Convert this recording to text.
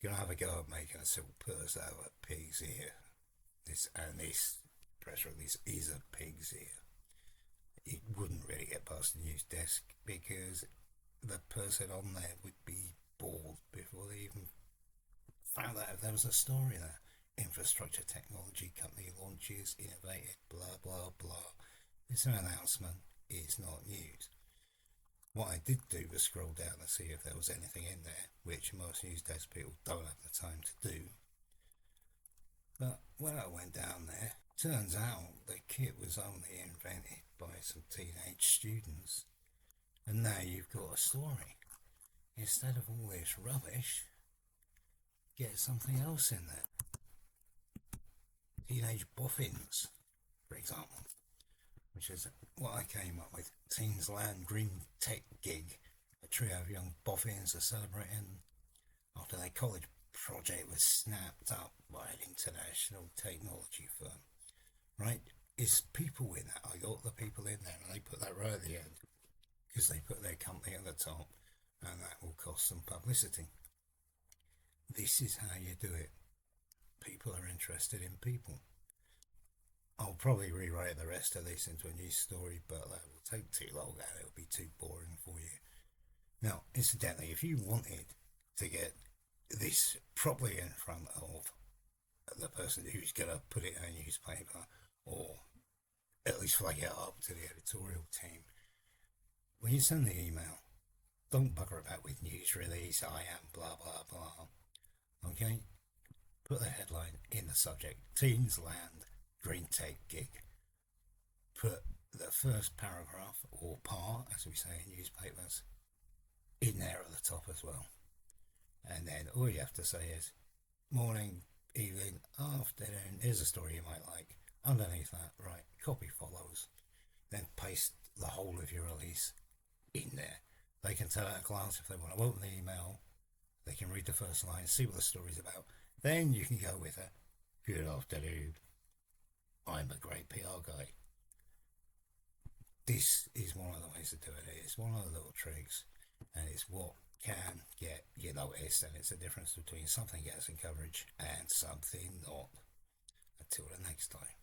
gonna have a go at making a silk purse out of a pig's ear. This press release is a pig's ear. It wouldn't really get past the news desk because the person on there would be bored before they even found out if there was a story there. Infrastructure technology company launches innovative blah blah blah. This announcement is not news. What I did do was scroll down and see if there was anything in there, which most news desk people don't have the time to do. But when I went down there, turns out the kit was only invented by some teenage students. And now you've got a story. Instead of all this rubbish, get something else in there. Teenage boffins, for example, which is what I came up with. Teens Land Green Tech Gig. A trio of young boffins are celebrating after their college project was snapped up by an international technology firm. Right? It's people in that. I got the people in there and they put that right at the end because they put their company at the top and that will cost some publicity. This is how you do it. People are interested in people. I'll probably rewrite the rest of this into a news story, but that will take too long and it'll be too boring for you. Now, incidentally, if you wanted to get this properly in front of the person who's going to put it in a newspaper, or at least flag it up to the editorial team, when you send the email, don't bugger about with news release, I am blah blah blah. Okay? Put the headline in the subject, Teens Land Green Tech Gig. Put the first paragraph or part, as we say in newspapers, in there at the top as well. And then all you have to say is morning, evening, afternoon. Here's a story you might like. Underneath that, right, copy follows. Then paste the whole of your release in there. They can tell at a glance if they want to open the email. They can read the first line, see what the story's about. Then you can go with it. Good afternoon. I'm a great PR guy. This is one of the ways to do it. It's one of the little tricks, and it's what can get you noticed, and it's the difference between something getting coverage and something not. Until the next time.